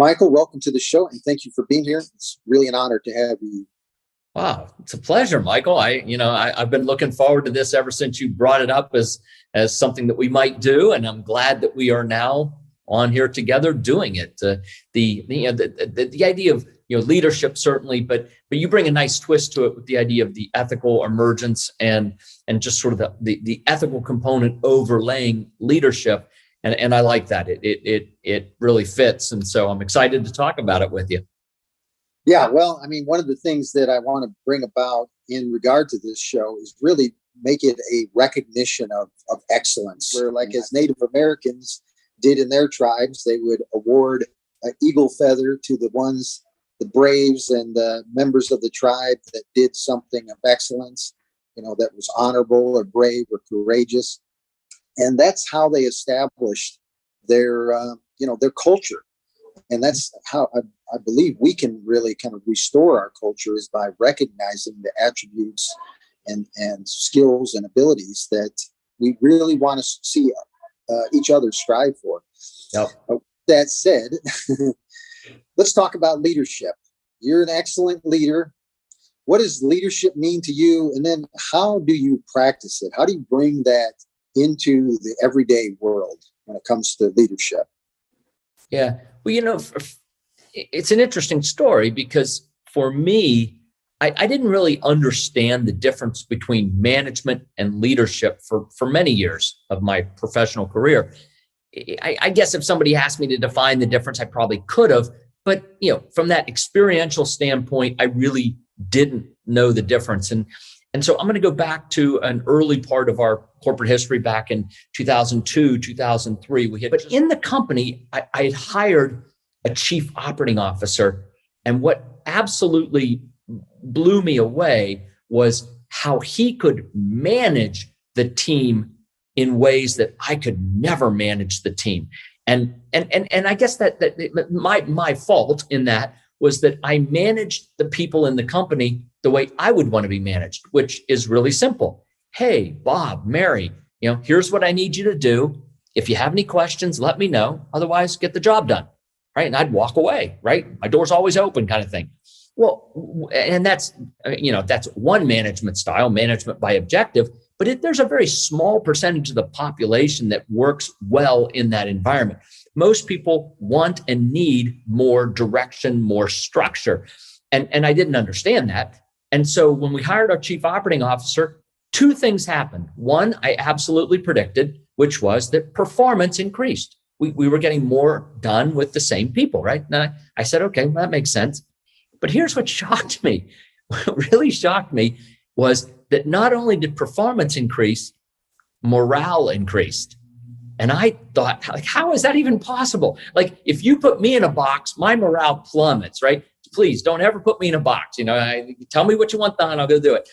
Michael, welcome to the show, and thank you for being here. It's really an honor to have you. Wow, it's a pleasure, Michael. I've been looking forward to this ever since you brought it up as something that we might do, and I'm glad that we are now on here together doing it. The idea of leadership certainly, but you bring a nice twist to it with the idea of the ethical emergence and just sort of the ethical component overlaying leadership. And I like that. It really fits. And so I'm excited to talk about it with you. Yeah, well, I mean, one of the things that I want to bring about in regard to this show is really make it a recognition of excellence, where like as Native Americans did in their tribes, they would award an eagle feather to the braves and the members of the tribe that did something of excellence, that was honorable or brave or courageous. And that's how they established their culture. And that's how I believe we can really kind of restore our culture, is by recognizing the attributes and skills and abilities that we really want to see each other strive for. Yep. That said, let's talk about leadership. You're an excellent leader. What does leadership mean to you? And then how do you practice it? How do you bring that into the everyday world when it comes to leadership? Yeah. Well, it's an interesting story because for me, I didn't really understand the difference between management and leadership for many years of my professional career. I guess if somebody asked me to define the difference, I probably could have. But, from that experiential standpoint, I really didn't know the difference. And so I'm going to go back to an early part of our corporate history back in 2002, 2003. But in the company, I had hired a chief operating officer. And what absolutely blew me away was how he could manage the team in ways that I could never manage the team. And I guess that my fault in that was that I managed the people in the company the way I would want to be managed, which is really simple. Hey, Bob, Mary, here's what I need you to do. If you have any questions, let me know. Otherwise, get the job done. Right. And I'd walk away. Right. My door's always open kind of thing. Well, and that's one management style, management by objective. But there's a very small percentage of the population that works well in that environment. Most people want and need more direction, more structure. And I didn't understand that. And so when we hired our chief operating officer, two things happened. One, I absolutely predicted, which was that performance increased. We were getting more done with the same people, right? And I said, okay, well, that makes sense. But here's what shocked me. What really shocked me was that not only did performance increase, morale increased. And I thought, how is that even possible? Like, if you put me in a box, my morale plummets, right? Please don't ever put me in a box. Tell me what you want done, I'll go do it.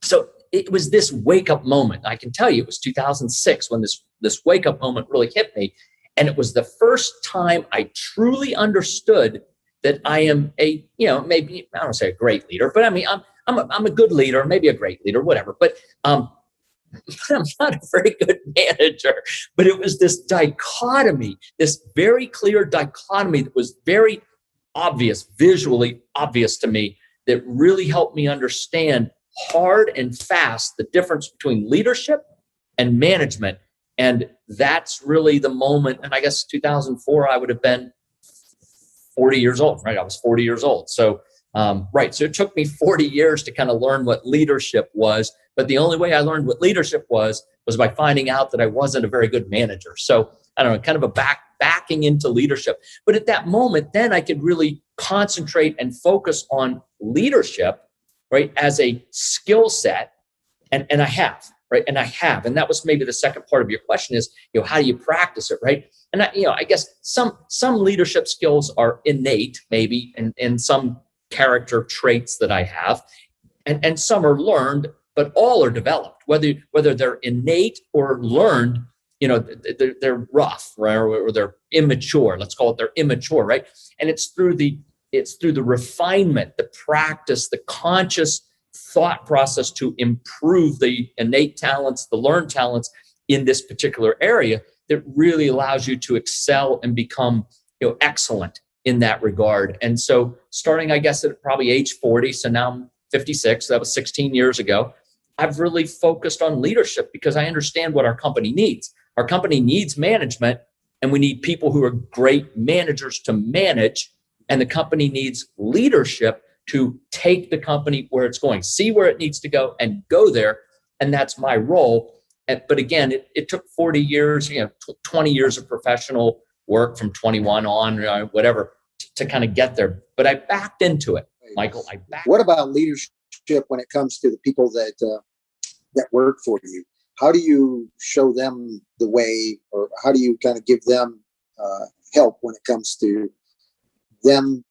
So it was this wake up moment. I can tell you it was 2006 when this wake up moment really hit me. And it was the first time I truly understood that I am maybe, I don't say a great leader, but I mean, I'm a good leader, maybe a great leader, whatever. But I'm not a very good manager. But it was this dichotomy, this very clear dichotomy that was very obvious, visually obvious to me, that really helped me understand hard and fast the difference between leadership and management. And that's really the moment. And I guess 2004, I would have been 40 years old, right? I was 40 years old. So, right. So it took me 40 years to kind of learn what leadership was. But the only way I learned what leadership was by finding out that I wasn't a very good manager. So I don't know, kind of a backing into leadership. But at that moment, then I could really concentrate and focus on leadership, right, as a skill set. And I have, right? And I have. And that was maybe the second part of your question is, how do you practice it, right? And I guess some leadership skills are innate, maybe, and some character traits that I have, and some are learned, but all are developed, whether they're innate or learned. They're rough, right? Or they're immature. Let's call it they're immature, right? And it's through the refinement, the practice, the conscious thought process to improve the innate talents, the learned talents in this particular area that really allows you to excel and become excellent in that regard. And so starting, I guess, at probably age 40, so now I'm 56, that was 16 years ago, I've really focused on leadership because I understand what our company needs. Our company needs management, and we need people who are great managers to manage. And the company needs leadership to take the company where it's going, see where it needs to go and go there. And that's my role. But again, it took 40 years, 20 years of professional work from 21 on, whatever, to kind of get there. But I backed into it, Michael. What about leadership when it comes to the people that work for you? How do you show them the way, or how do you kind of give them help when it comes to them,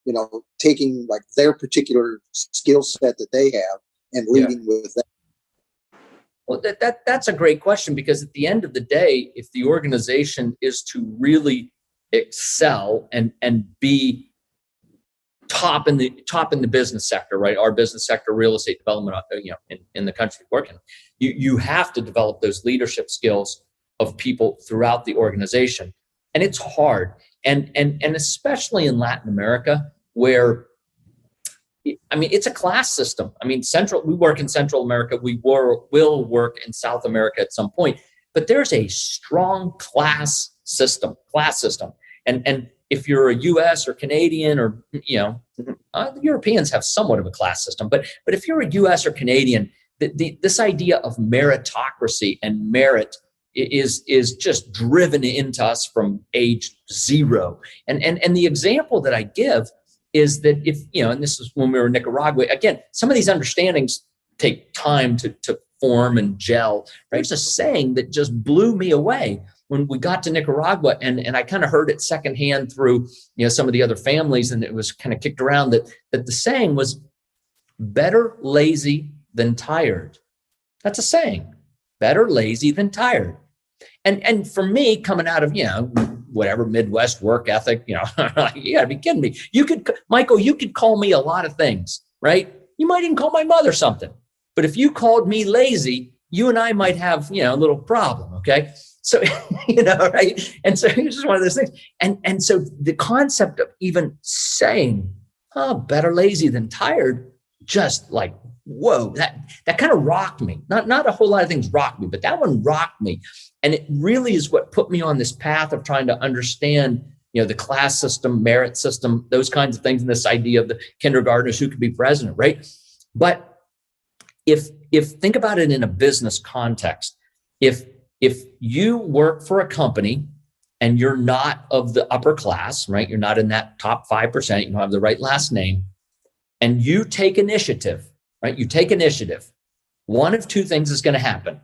taking like their particular skill set that they have and leading with them? Well, that's a great question, because at the end of the day, if the organization is to really excel and be top in the business sector, right? Our business sector, real estate development, in the country we work in, you have to develop those leadership skills of people throughout the organization, and it's hard, and especially in Latin America, where it's a class system. We work in Central America. We will work in South America at some point, but there's a strong class system. And if you're a U.S. or Canadian, or the Europeans have somewhat of a class system, but if you're a U.S. or Canadian, this idea of meritocracy and merit is just driven into us from age zero. And the example that I give is that if, and this is when we were in Nicaragua, again, some of these understandings take time to form and gel. Right? There's a saying that just blew me away when we got to Nicaragua, and I kind of heard it secondhand through, some of the other families, and it was kind of kicked around that the saying was, better lazy than tired. That's a saying, better lazy than tired. And for me, coming out of, whatever Midwest work ethic, you gotta be kidding me. Michael, you could call me a lot of things, right? You might even call my mother something, but if you called me lazy, you and I might have, a little problem. Okay. So, right. And so it's just one of those things. And so the concept of even saying, better lazy than tired, just like, whoa, that kind of rocked me. Not a whole lot of things rocked me, but that one rocked me. And it really is what put me on this path of trying to understand, the class system, merit system, those kinds of things, and this idea of the kindergartners who could be president, right? But if think about it in a business context, if you work for a company and you're not of the upper class, right? You're not in that top 5%, you don't have the right last name, and you take initiative, right? You take initiative. One of two things is going to happen.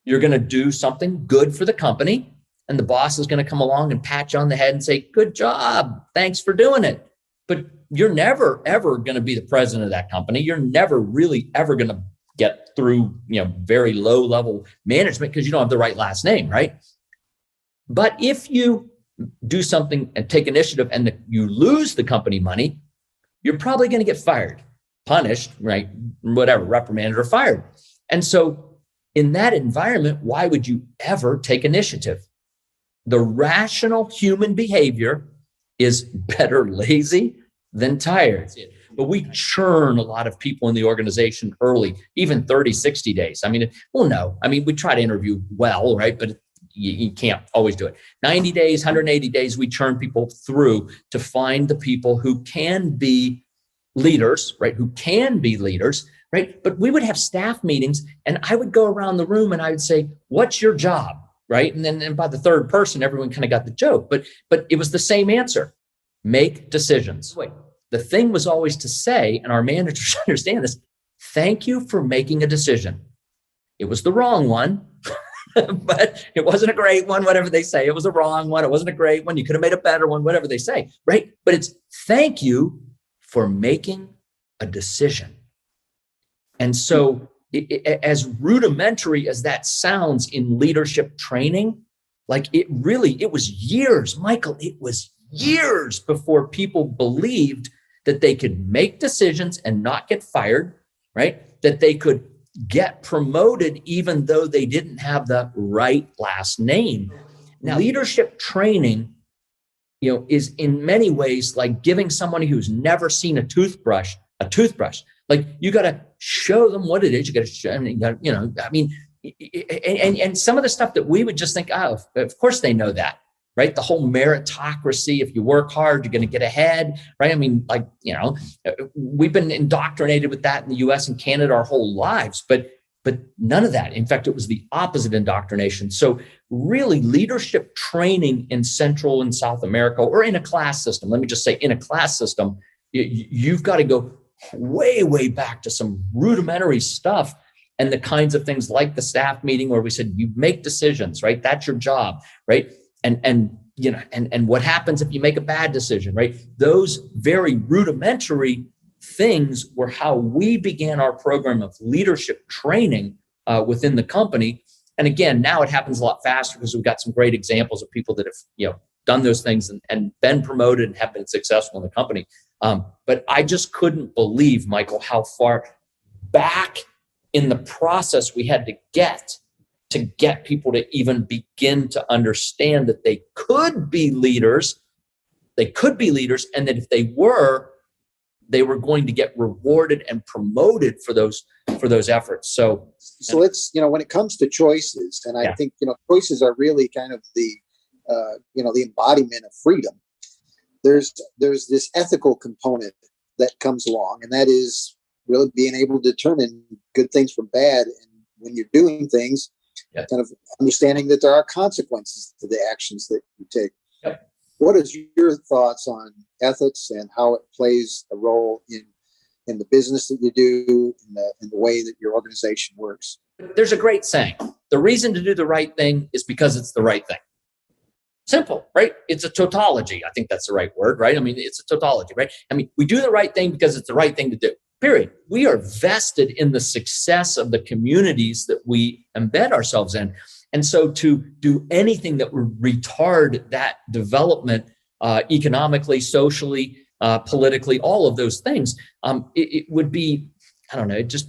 You're going to do something good for the company, and the boss is going to come along and pat you on the head and say, good job, thanks for doing it. But you're never, ever going to be the president of that company. You're never really ever going to get through, very low level management because you don't have the right last name, right? But if you do something and take initiative and you lose the company money, you're probably going to get fired, punished, right? Whatever, reprimanded or fired. And so in that environment, why would you ever take initiative? The rational human behavior is better lazy than tired. But we churn a lot of people in the organization early, even 30, 60 days. We try to interview well, right? But you can't always do it. 90 days, 180 days, we churn people through to find the people who can be leaders, right? Who can be leaders, right? But we would have staff meetings, and I would go around the room and I would say, what's your job, right? And then by the third person, everyone kind of got the joke, but it was the same answer: make decisions. Wait. The thing was always to say, and our managers understand this, thank you for making a decision. It was the wrong one, but it wasn't a great one, whatever they say. It was a wrong one. It wasn't a great one. You could have made a better one, whatever they say, right? But it's thank you for making a decision. And so as rudimentary as that sounds in leadership training, it was years, Michael, it was years before people believed that they could make decisions and not get fired, right? That they could get promoted even though they didn't have the right last name. Now, leadership training is in many ways like giving somebody who's never seen a toothbrush. Like, you got to show them what it is. You got to show them, and some of the stuff that we would just think, oh, of course they know that, right? The whole meritocracy, if you work hard, you're going to get ahead, right? I mean, we've been indoctrinated with that in the US and Canada our whole lives, but none of that. In fact, it was the opposite indoctrination. So really, leadership training in Central and South America, or in a class system, let me just say in a class system, you've got to go way, way back to some rudimentary stuff, and the kinds of things like the staff meeting where we said, you make decisions, right? That's your job, right? And what happens if you make a bad decision, right? Those very rudimentary things were how we began our program of leadership training within the company. And again, now it happens a lot faster because we've got some great examples of people that have done those things and been promoted and have been successful in the company. But I just couldn't believe, Michael, how far back in the process we had to get people to even begin to understand that they could be leaders. They could be leaders, and that if they were going to get rewarded and promoted for those efforts. So let's, when it comes to choices, and I think, choices are really kind of the embodiment of freedom. There's this ethical component that comes along, and that is really being able to determine good things from bad. And when you're doing things, kind of understanding that there are consequences to the actions that you take. Yep. What is your thoughts on ethics and how it plays a role in the business that you do, in the way that your organization works? There's a great saying: the reason to do the right thing is because it's the right thing. Simple, right? It's a tautology. I think that's the right word, right? I mean, it's a tautology, right? I mean, we do the right thing because it's the right thing to do. Period. We are vested in the success of the communities that we embed ourselves in. And so to do anything that would retard that development economically, socially, politically, all of those things, it would be, I don't know, it's just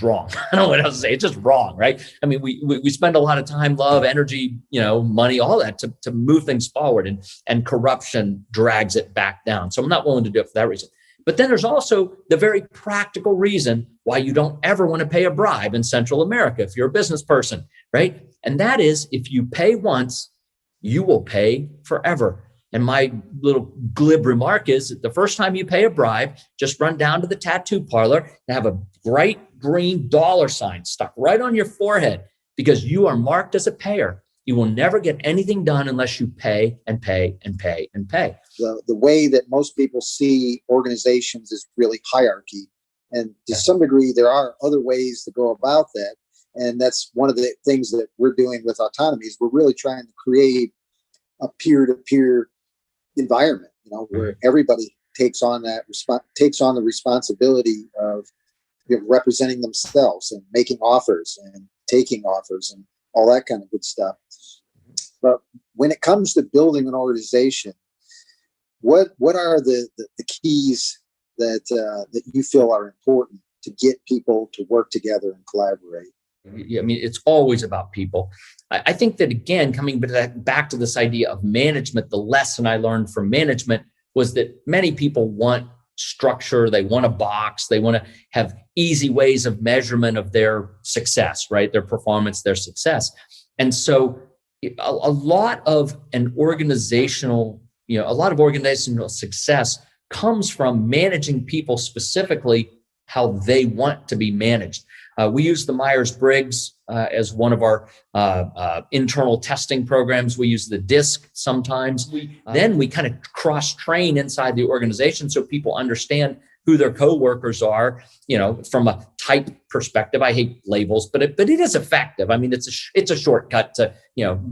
wrong. I don't know what else to say. It's just wrong, right? I mean, we spend a lot of time, love, energy, money, all that to move things forward, and corruption drags it back down. So I'm not willing to do it for that reason. But then there's also the very practical reason why you don't ever want to pay a bribe in Central America if you're a business person, right? And that is, if you pay once, you will pay forever. And my little glib remark is that the first time you pay a bribe, just run down to the tattoo parlor and have a bright green $$ sign stuck right on your forehead, because you are marked as a payer. You will never get anything done unless you pay and pay and pay and pay. The way that most people see organizations is really hierarchy. And to some degree, there are other ways to go about that. And that's one of the things that we're doing with Autonomy is we're really trying to create a peer-to-peer environment, where everybody takes on the responsibility of representing themselves and making offers and taking offers and all that kind of good stuff. But when it comes to building an organization, what are the keys that you feel are important to get people to work together and collaborate? I mean, it's always about people. I think that, again, coming back to this idea of management, the lesson I learned from management was that many people want structure. They want a box. They want to have easy ways of measurement of their success, right? Their performance, their success. And so a lot of organizational success comes from managing people, specifically how they want to be managed. We use the Myers-Briggs as one of our internal testing programs. We use the DISC sometimes. Then we kind of cross-train inside the organization so people understand who their coworkers are, from a type perspective. I hate labels, but it is effective. I mean, it's a shortcut to,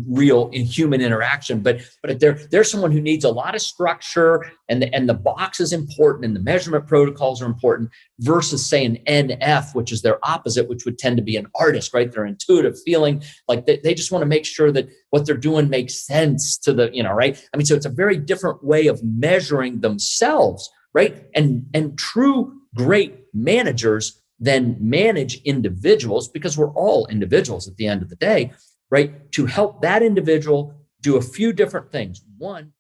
real human interaction. But there's someone who needs a lot of structure, and the box is important, and the measurement protocols are important, versus say an NF, which is their opposite, which would tend to be an artist, right? Their intuitive feeling, like they just want to make sure that what they're doing makes sense to the, right? I mean, so it's a very different way of measuring themselves. Right. And true great managers then manage individuals, because we're all individuals at the end of the day, right? To help that individual do a few different things. One,